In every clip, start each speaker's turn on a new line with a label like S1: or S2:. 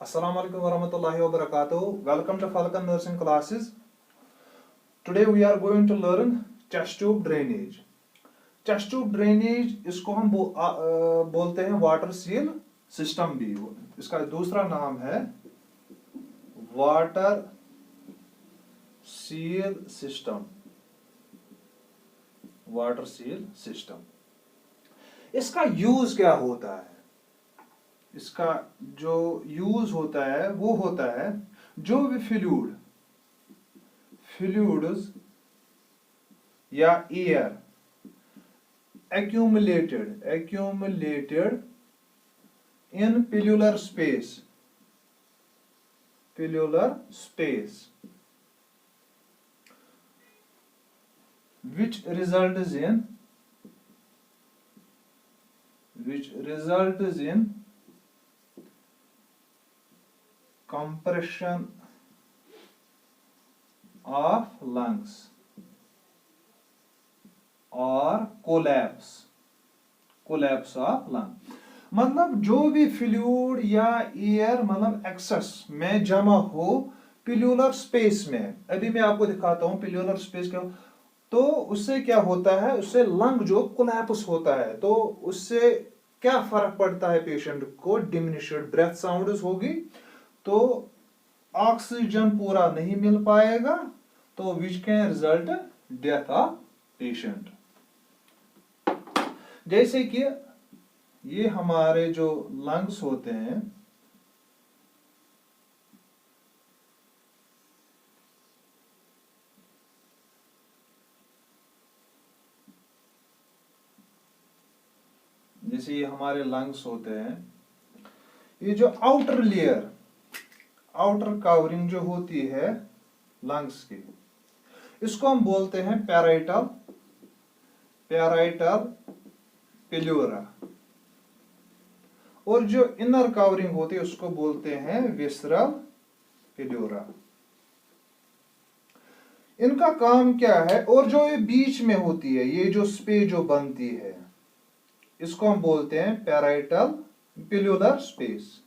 S1: Assalamu alaikum warahmatullahi wabarakatuh. Welcome to Falcon Nursing classes. Today we are going to learn chest tube drainage. Chest tube drainage इसको हम बोलते हैं water seal system भी। इसका दूसरा नाम है water seal system. Water seal system इसका यूज क्या होता है? इसका जो यूज होता है वो होता है जो भी फ्लूइड्स या air accumulated in pillular space which results in compression of lungs और collapse of lung। मतलब जो भी फ्लूइड या एयर मतलब एक्सेस में जमा हो पिल्यूलर स्पेस में, अभी मैं आपको दिखाता हूं पिल्यूलर स्पेस क्या, तो उससे क्या होता है, उससे लंग जो कोलैप्स होता है, तो उससे क्या फर्क पड़ता है पेशेंट को? डिमिनिश्ड ब्रेथ साउंड्स होगी, तो ऑक्सीजन पूरा नहीं मिल पाएगा, तो which can result death of patient. जैसे कि ये हमारे जो लंग्स होते हैं, जैसे ये हमारे लंग्स होते हैं, ये जो आउटर कवरिंग जो होती है लंग्स की, इसको हम बोलते हैं पैराइटल प्लेयूरा, और जो इनर कवरिंग होती है उसको बोलते हैं विसरल प्लेयूरा। इनका काम क्या है? और जो ये बीच में होती है, ये जो स्पेस जो बनती है, इसको हम बोलते हैं पैराइटल प्लेयूरल स्पेस।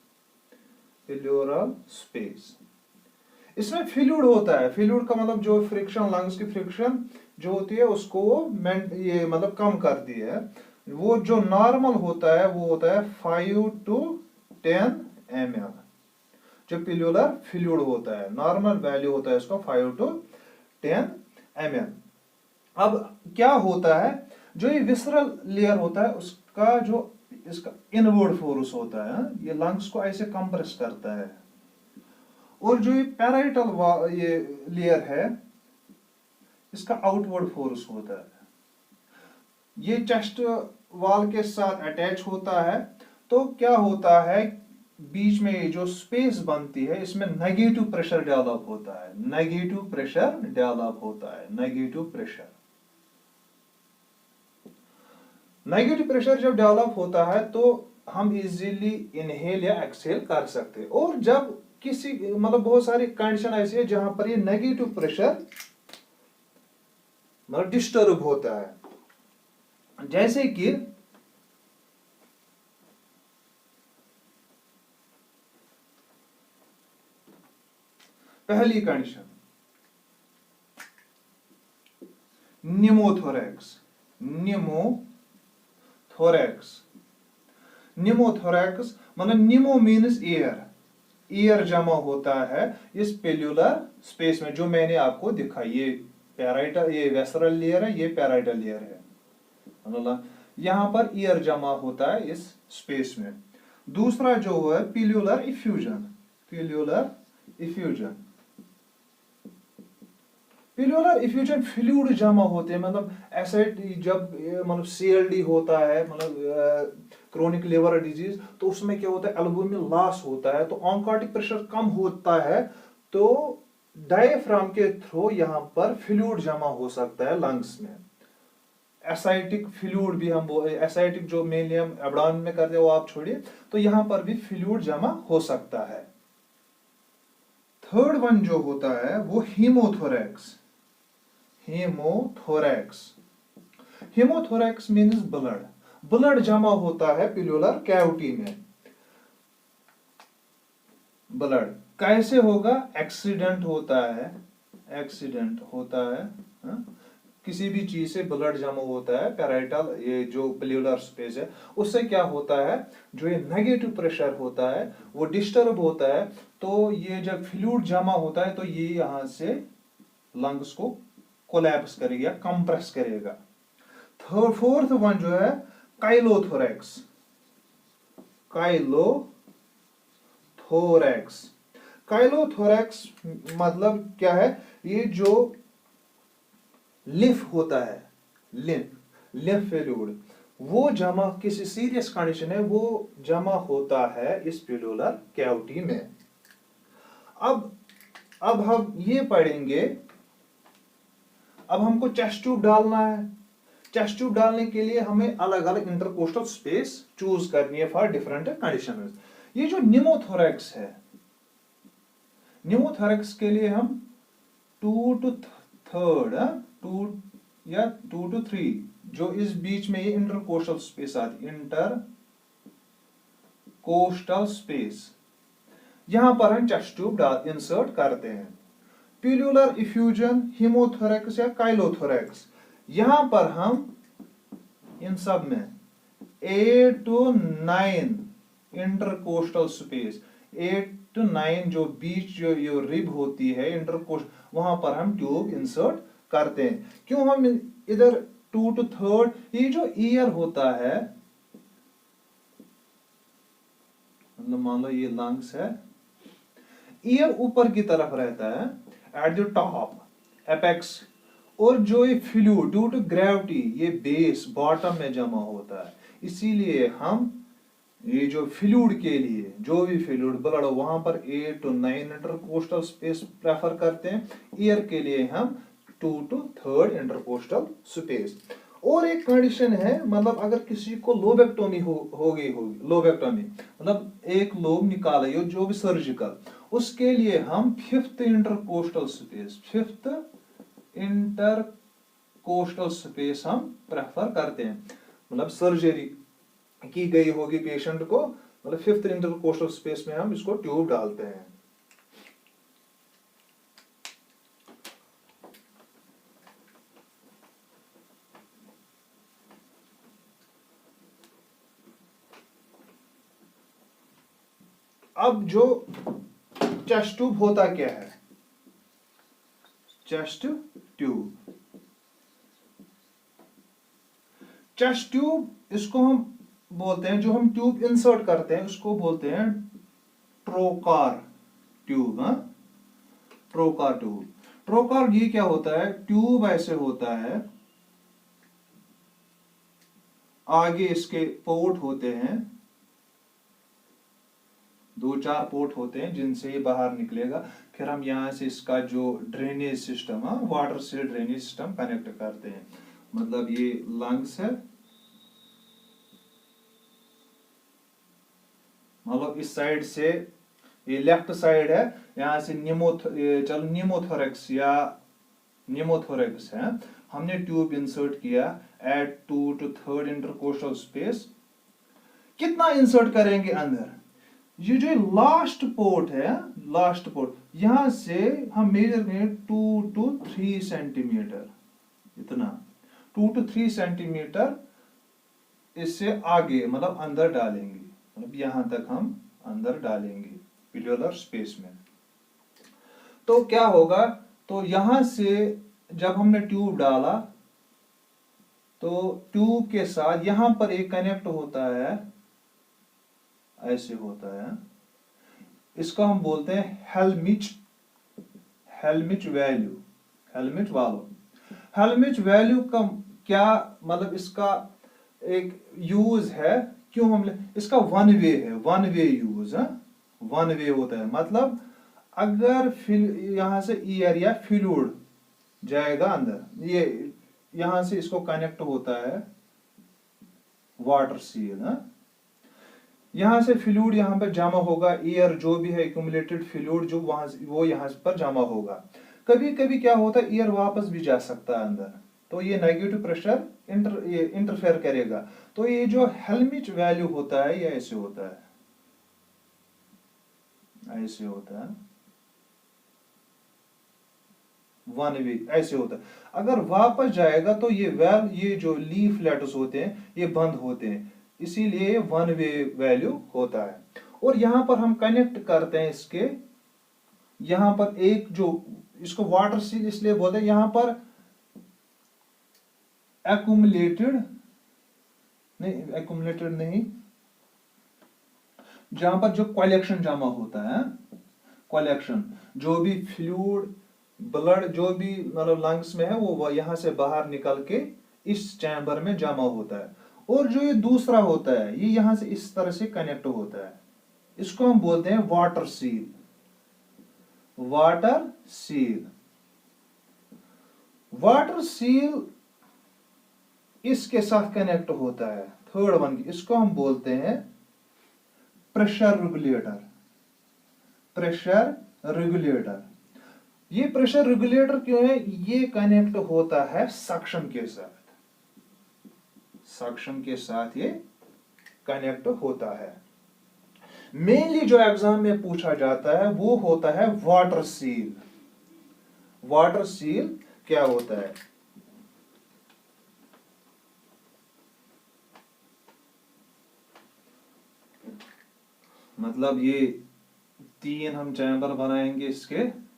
S1: इसमें फ्लूइड होता है। फ्लूइड का मतलब जो फ्रिक्शन, लंग्स की फ्रिक्शन जो होती है उसको ये मतलब कम करती है। वो जो नॉर्मल होता है वो होता है 5 to 10 ml। जो प्लेयूरल फ्लूइड होता है, नॉर्मल वैल्यू होता है इसका 5 to 10 ml। अब क्या होता है, जो ये विसरल लेयर होता है उसका जो इसका इनवर्ड फोर्स होता है, ये लंग्स को ऐसे कंप्रेस करता है, और जो ये पैराइटल ये लेयर है इसका आउटवर्ड फोर्स होता है। ये चेस्ट वॉल के साथ अटैच होता है, तो क्या होता है, बीच में ये जो स्पेस बनती है इसमें नेगेटिव प्रेशर डेवलप होता है। नेगेटिव प्रेशर जब डेवलप होता है तो हम इजीली इनहेल या एक्सहेल कर सकते हैं। और जब किसी मतलब बहुत सारी कंडीशन ऐसी है जहां पर ये नेगेटिव प्रेशर मतलब डिस्टर्ब होता है, जैसे कि पहली कंडीशन निमोथोरैक्स मतलब निमो मीन्स एयर जमा होता है इस पेल्यूलर स्पेस में, जो मैंने आपको दिखा। ये पैराइटल, ये वेसरल लेयर है, ये पैराइटल लेयर है, मतलब यहां पर एयर जमा होता है इस स्पेस में। दूसरा जो है पिल्यूलर इफ्यूजन। पिल्यूलर इफ्यूजन फ्लूइड जमा होते हैं, मतलब ऐसे जब मतलब CLD होता है, मतलब क्रोनिक लिवर डिजीज, तो उसमें क्या होता है, एल्बुमिन लॉस होता है, तो ऑन्कोटिक प्रेशर कम होता है, तो डायफ्राम के थ्रू यहां पर फ्लूइड जमा हो सकता है लंग्स में। एसाइटिक फ्लूइड भी हम एसाइटिक जो मेनली हम एब्डोमेन में करते हैं वो आप छोड़िए, तो यहां पर भी फ्लूइड जमा हो सकता है। थर्ड वन जो होता है वो हीमोथोरैक्स मीन्स ब्लड जमा होता है पिल्यूलर कैविटी में। ब्लड कैसे होगा? एक्सीडेंट होता है, हाँ? किसी भी चीज से ब्लड जमा होता है, पैराइटल ये जो प्लेलर स्पेस है, उससे क्या होता है, जो ये नेगेटिव प्रेशर होता है वो डिस्टर्ब होता है, तो ये जब फ्लूइड जमा होता है तो ये यहां से लंग्स को कोलैप्स करेगा, कंप्रेस करेगा। फोर्थ वन जो है काइलोथोरैक्स, काइलोथोरैक्स मतलब क्या है? ये जो लिफ होता है, लिफ फ्लूइड, वो जमा किसी सीरियस कंडीशन है, वो जमा होता है इस प्लूरल कैविटी में। अब हम ये पढ़ेंगे, अब हमको चेस्ट ट्यूब डालना है। चेस्ट ट्यूब डालने के लिए हमें अलग अलग इंटरकोस्टल स्पेस चूज करनी है फॉर डिफरेंट कंडीशन। ये जो निमोथोरैक्स है, निमोथोरैक्स के लिए हम 2 to 3 जो इस बीच में ये इंटरकोस्टल स्पेस आती है, इंटरकोस्टल स्पेस, यहां पर हम चेस्ट ट्यूब इंसर्ट करते हैं। प्लूरल इफ्यूजन, हिमोथोरैक्स या काइलोथोरैक्स, यहां पर हम इन सब में 8 to 9 इंटरकोस्टल स्पेस, 8 to 9 जो बीच जो रिब होती है इंटरकोस्ट, वहां पर हम ट्यूब इंसर्ट करते हैं। क्यों हम इधर 2 to 3, ये जो ईयर होता है, मतलब मान लो ये लंग्स है, ईयर ऊपर की तरफ रहता है एट द टॉप एपेक्स, और जो ये फ्लूइड ड्यू टू ग्रेविटी ये बेस बॉटम में जमा होता है। इसीलिए हम ये जो फ्लूइड के लिए, जो भी फ्लूइड ब्लड वहां पर 8 to 9 इंटरकोस्टल स्पेस प्रेफर करते हैं, ईयर के लिए हम 2 to 3 इंटरकोस्टल स्पेस। और एक कंडीशन है, मतलब अगर किसी को लोबेक्टोमी हो गई होगी, लोबेक्टोमी मतलब एक लोब निकाला हो, जो भी सर्जिकल, उसके लिए हम 5th इंटरकोस्टल स्पेस हम प्रेफर करते हैं। मतलब सर्जरी की गई होगी पेशेंट को, मतलब 5th इंटरकोस्टल स्पेस में हम इसको ट्यूब डालते हैं। अब जो चेस्ट ट्यूब होता क्या है? चेस्ट ट्यूब इसको हम बोलते हैं, जो हम ट्यूब इंसर्ट करते हैं उसको बोलते हैं ट्रोकार ट्यूब। ट्रोकार ये क्या होता है? ट्यूब ऐसे होता है, आगे इसके पोर्ट होते हैं, 2-4 पोर्ट होते हैं जिनसे ये बाहर निकलेगा, फिर हम यहाँ से इसका जो ड्रेनेज सिस्टम, वाटर से ड्रेनेज सिस्टम कनेक्ट करते हैं। मतलब ये लंग्स है, मतलब इस साइड से ये लेफ्ट साइड है, यहाँ से निमोथोरैक्स है, हमने ट्यूब इंसर्ट किया एट 2 to 3 इंटरकोस्टल स्पेस। कितना इंसर्ट करेंगे अंदर? ये जो लास्ट पोर्ट है, लास्ट पोर्ट, यहां से हम मेजर करें 2 to 3 सेंटीमीटर, इतना 2 to 3 सेंटीमीटर इससे आगे मतलब अंदर डालेंगे, मतलब यहां तक हम अंदर डालेंगे प्लूरल स्पेस में। तो क्या होगा? तो यहां से जब हमने ट्यूब डाला तो ट्यूब के साथ यहां पर एक कनेक्ट होता है, ऐसे होता है, इसको हम बोलते हैं हेलमिच वैल्यू का क्या मतलब? इसका एक यूज है, क्यों हम इसका वन वे यूज है, वन वे होता है। मतलब अगर यहां से ईयर या फ्लूइड जाएगा अंदर, ये यहां से इसको कनेक्ट होता है वाटर सील, यहां से फ्लूइड यहां पर जमा होगा, एयर जो भी है एक्यूमुलेटेड फ्लूइड जो वहां वो यहां पर जमा होगा। कभी कभी क्या होता है, एयर वापस भी जा सकता है अंदर, तो ये नेगेटिव प्रेशर इंटरफेयर करेगा। तो ये जो हेलमिच वैल्यू होता है ये ऐसे होता है, ऐसे होता है, वन वे ऐसे होता है। अगर वापस जाएगा तो ये जो लीफ लेटर्स होते हैं ये बंद होते हैं, इसीलिए वन वे वैल्यू होता है। और यहां पर हम कनेक्ट करते हैं इसके, यहां पर एक जो इसको वाटर सील इसलिए बोलते हैं, यहां पर एक्यूमुलेटेड नहीं, जहां पर जो कलेक्शन जमा होता है, कलेक्शन जो भी फ्लूइड ब्लड जो भी मतलब लंग्स में है वो यहां से बाहर निकल के इस चैम्बर में जमा होता है। और जो ये दूसरा होता है ये यहां से इस तरह से कनेक्ट होता है, इसको हम बोलते हैं water seal. Water seal, water seal इसके साथ कनेक्ट होता है, थर्ड वन, इसको हम बोलते हैं प्रेशर रेगुलेटर। प्रेशर रेगुलेटर, ये प्रेशर रेगुलेटर क्यों है, ये कनेक्ट होता है सक्शन के साथ, सक्शन के साथ ये कनेक्ट होता है। मेनली जो एग्जाम में पूछा जाता है वो होता है वाटर सील। वाटर सील क्या होता है, मतलब ये तीन हम चैम्बर बनाएंगे इसके,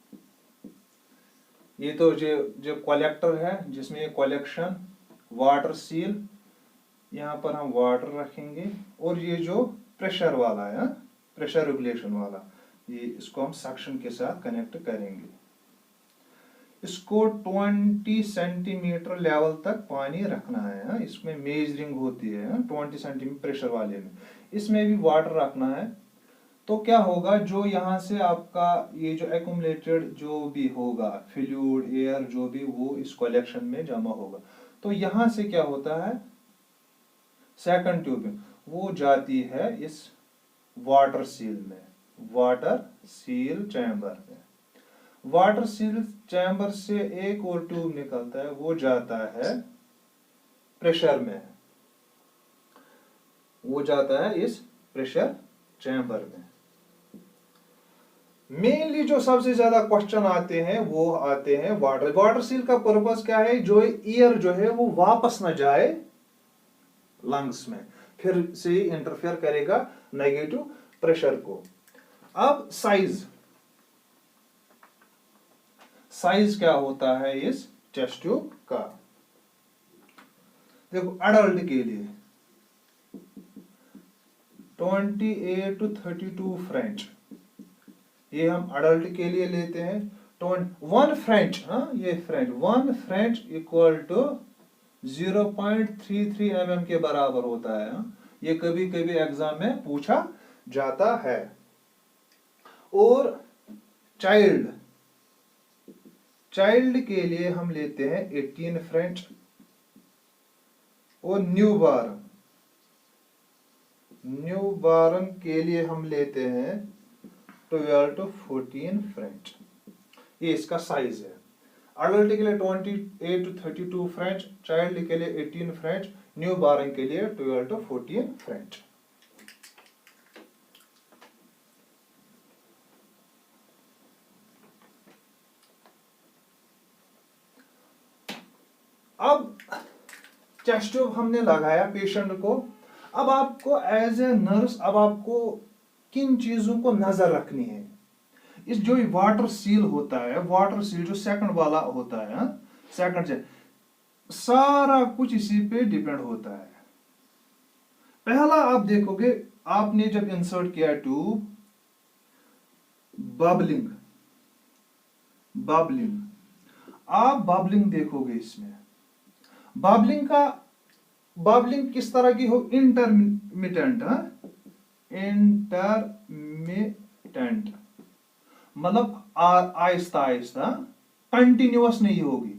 S1: ये तो जो कलेक्टर है जिसमें ये कलेक्शन, वाटर सील, यहाँ पर हम वाटर रखेंगे, और ये जो प्रेशर वाला है, प्रेशर रेगुलेशन वाला, ये इसको हम सक्शन के साथ कनेक्ट करेंगे। इसको 20 सेंटीमीटर लेवल तक पानी रखना है, इसमें मेजरिंग होती है 20 सेंटीमीटर प्रेशर वाले में, इसमें भी वाटर रखना है। तो क्या होगा, जो यहाँ से आपका ये जो एक्यूमुलेटेड जो भी होगा फ्लूइड एयर जो भी, वो इस कलेक्शन में जमा होगा। तो यहाँ से क्या होता है, सेकंड ट्यूबिंग वो जाती है इस वाटर सील में, वाटर सील चैम्बर में। वाटर सील चैम्बर से एक और ट्यूब निकलता है, वो जाता है प्रेशर में, वो जाता है इस प्रेशर चैम्बर में। मेनली जो सबसे ज्यादा क्वेश्चन आते हैं वो आते हैं वाटर सील का पर्पस क्या है, जो एयर जो है वो वापस ना जाए लंग्स में, फिर से इंटरफेयर करेगा नेगेटिव प्रेशर को। अब साइज क्या होता है इस टेस्ट ट्यूब का, देखो अडल्ट के लिए 28 to 32 फ्रेंच, ये हम अडल्ट के लिए लेते हैं। 1 फ्रेंच, ये French 1 French equal to 0.33 mm के बराबर होता है। ये कभी कभी एग्जाम में पूछा जाता है। और चाइल्ड के लिए हम लेते हैं 18 फ्रेंच, और न्यू बारन के लिए हम लेते हैं 12 to 14 फ्रेंच। ये इसका साइज है। अडल्ट के लिए 28 to 32 फ्रेंच, चाइल्ड के लिए 18 फ्रेंच, न्यू बारन के लिए 12 to 14 फ्रेंच। अब चेस्ट ट्यूब हमने लगाया पेशेंट को, अब आपको एज ए नर्स अब आपको किन चीजों को नजर रखनी है। इस जो वाटर सील होता है, वाटर सील जो सेकंड वाला होता है, सेकंड से सारा कुछ इसी पे डिपेंड होता है। पहला आप देखोगे, आपने जब इंसर्ट किया ट्यूब, बबलिंग आप बबलिंग देखोगे इसमें। बबलिंग किस तरह की हो, इंटरमिटेंट, मतलब आहिस्ता आहिस्ता, कंटिन्यूअस नहीं होगी,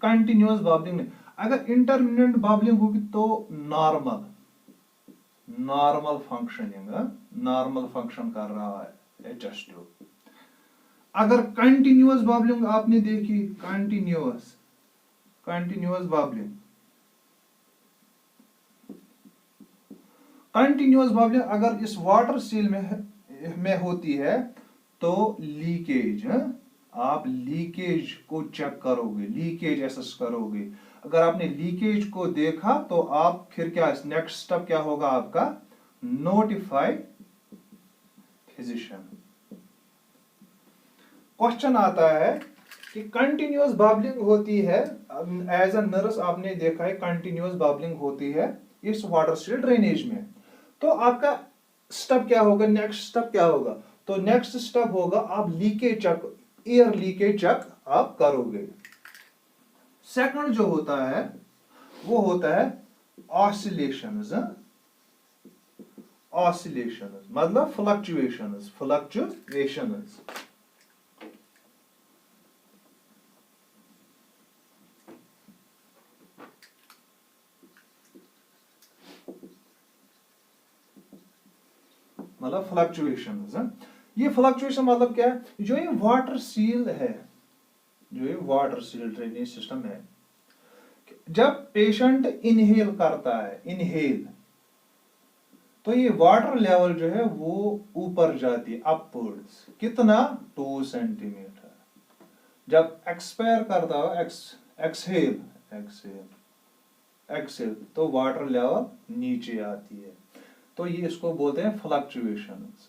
S1: कंटिन्यूअस बबलिंग नहीं। अगर इंटरमिटेंट बबलिंग होगी तो नॉर्मल फंक्शन कर रहा है चेस्ट ट्यूब। अगर कंटिन्यूअस बबलिंग आपने देखी, कंटिन्यूअस बबलिंग अगर इस वाटर सील में है, में होती है तो लीकेज, आप लीकेज को चेक करोगे, लीकेज एसेस करोगे। अगर आपने लीकेज को देखा तो आप फिर क्या, नेक्स्ट स्टेप क्या होगा आपका, नोटिफाई फिजिशियन। क्वेश्चन आता है कि कंटिन्यूअस बबलिंग होती है, एज अ नर्स आपने देखा है कंटिन्यूअस बबलिंग होती है इस वाटर स्टील ड्रेनेज में, तो आपका स्टेप क्या होगा, नेक्स्ट स्टेप क्या होगा, तो नेक्स्ट स्टेप होगा आप leakage check, air leakage check आप करोगे। सेकंड जो होता है वो होता है ऑसिलेशंस, ऑसिलेशंस मतलब फ्लक्चुएशंस, फ्लक्चुएशंस। मतलब फ्लक्चुएशंस, ये फ्लक्चुएशन मतलब क्या है, जो ये वाटर सील है, जो ये वाटर सील ड्रेनेज सिस्टम है, जब पेशेंट इनहेल करता है, इनहेल, तो ये वाटर लेवल जो है वो ऊपर जाती है, अपवर्ड्स, कितना, 2 सेंटीमीटर। जब एक्सपायर करता हो, एक्सहेल, एक्सहेल, तो वाटर लेवल नीचे आती है, तो ये इसको बोलते हैं फ्लक्चुएशंस।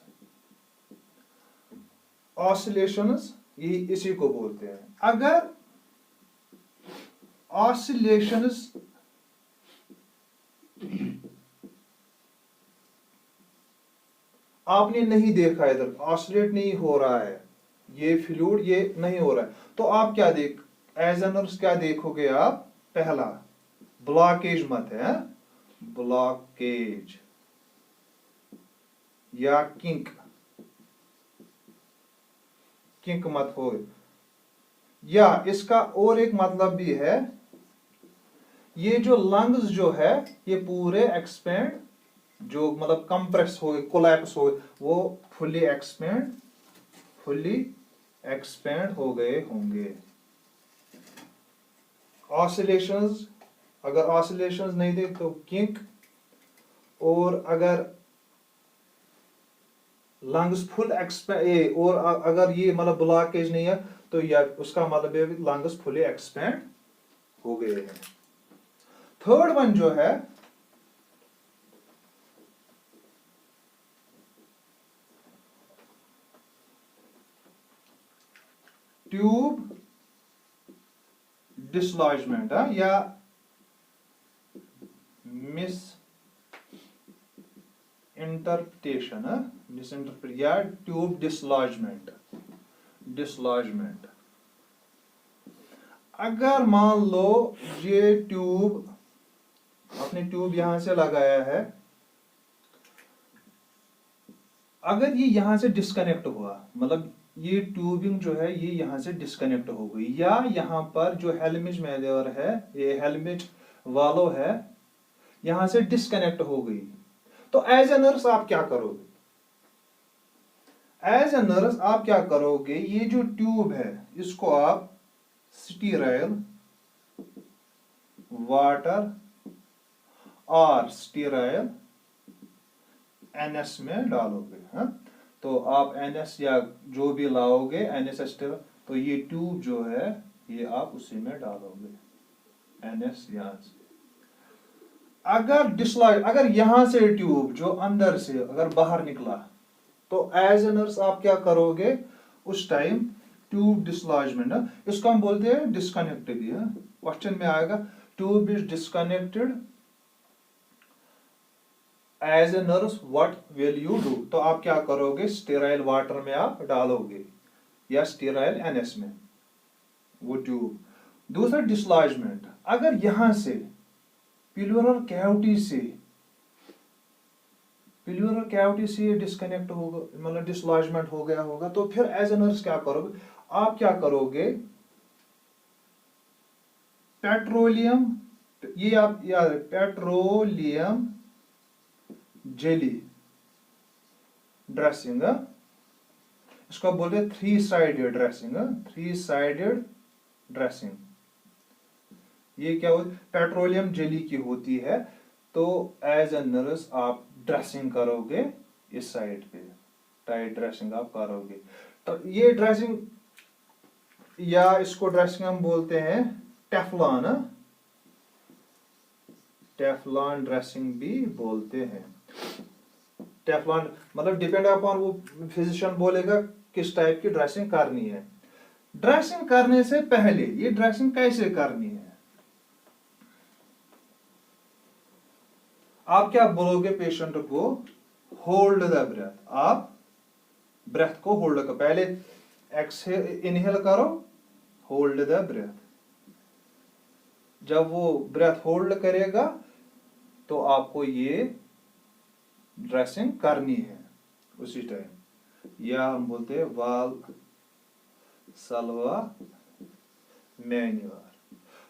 S1: ऑसिलेशंस ये इसी को बोलते हैं। अगर ऑसिलेशंस आपने नहीं देखा, इधर ऑसिलेट नहीं हो रहा है, ये फ्लूइड ये नहीं हो रहा है, तो आप क्या देख, एज एन नर्स क्या देखोगे आप, पहला ब्लॉकेज मत है, ब्लॉकेज या किंक, किंक मत हो, या इसका और एक मतलब भी है, ये जो लंग्स जो है ये पूरे एक्सपेंड, जो मतलब कंप्रेस हो गए, कोलैप्स हो गए, वो फुली एक्सपेंड, फुली एक्सपेंड हो गए होंगे। ऑसिलेशंस, अगर ऑसिलेशंस नहीं देख तो किंक, और अगर लंग्स फुल एक्सपेंड, और अगर ये मतलब ब्लॉकेज नहीं है तो या उसका मतलब है लंग्स फुली एक्सपेंड हो गए हैं। थर्ड वन जो है ट्यूब डिसलॉजमेंट, या मिस इंटरप्रिटेशन, मिसइंटरप्रेट या ट्यूब डिसलॉजमेंट, डिसलॉजमेंट। अगर मान लो ये ट्यूब, आपने ट्यूब यहां से लगाया है, अगर ये यहां से डिस्कनेक्ट हुआ, मतलब ये ट्यूबिंग जो है ये यहां से डिस्कनेक्ट हो गई, या यहां पर जो हेलमिज मैलेवर है, ये हेलमिज वालो है, यहां से डिस्कनेक्ट हो गई, तो एज ए नर्स आप क्या करोगे, एज ए नर्स आप क्या करोगे, ये जो ट्यूब है इसको आप स्टीराइल वाटर और स्टीराइल एनएस में डालोगे, हाँ, तो आप एनएस या जो भी लाओगे एनएस, तो ये ट्यूब जो है ये आप उसी में डालोगे, एनएस यहां से। अगर डिसलॉज, अगर यहां से ट्यूब जो अंदर से अगर बाहर निकला, तो एज ए नर्स आप क्या करोगे उस टाइम, ट्यूब डिसलॉजमेंट, इसको हम बोलते हैं डिस्कनेक्ट भी, क्वेश्चन में आएगा, tube is disconnected as a nurse what will you do, तो आप क्या करोगे, स्टेराइल वाटर में आप डालोगे या स्टेराइल एनएस में वो ट्यूब। दूसरा डिसलॉजमेंट, अगर यहां से प्लूरल कैविटी से, प्लूरल कैविटी से डिस्कनेक्ट होगा, मतलब डिसलॉजमेंट हो गया होगा, तो फिर एज ए नर्स क्या करोगे, आप क्या करोगे, पेट्रोलियम, ये आप याद, पेट्रोलियम जेली ड्रेसिंग, इसको बोलते हैं 3 साइडेड ड्रेसिंग, 3 साइडेड ड्रेसिंग। ये क्या होती है, पेट्रोलियम जेली की होती है, तो एज ए नर्स आप ड्रेसिंग करोगे इस साइड पे, टाइट ड्रेसिंग आप करोगे। तो ये ड्रेसिंग, या इसको ड्रेसिंग हम बोलते हैं टेफलॉन, टेफलॉन ड्रेसिंग भी बोलते हैं। टेफलॉन मतलब डिपेंड अपॉन वो फिजिशियन बोलेगा किस टाइप की ड्रेसिंग करनी है। ड्रेसिंग करने से पहले ये ड्रेसिंग कैसे करनी है, आप क्या बोलोगे पेशेंट को, होल्ड द ब्रेथ। आप ब्रेथ को होल्ड करो, पहले एक्सहेल इनहेल करो, होल्ड द ब्रेथ। जब वो ब्रेथ होल्ड करेगा तो आपको ये ड्रेसिंग करनी है उसी टाइम, या हम बोलते हैं वाल सलवा मैन्योर।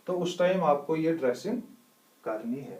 S1: तो उस टाइम आपको ये ड्रेसिंग करनी है।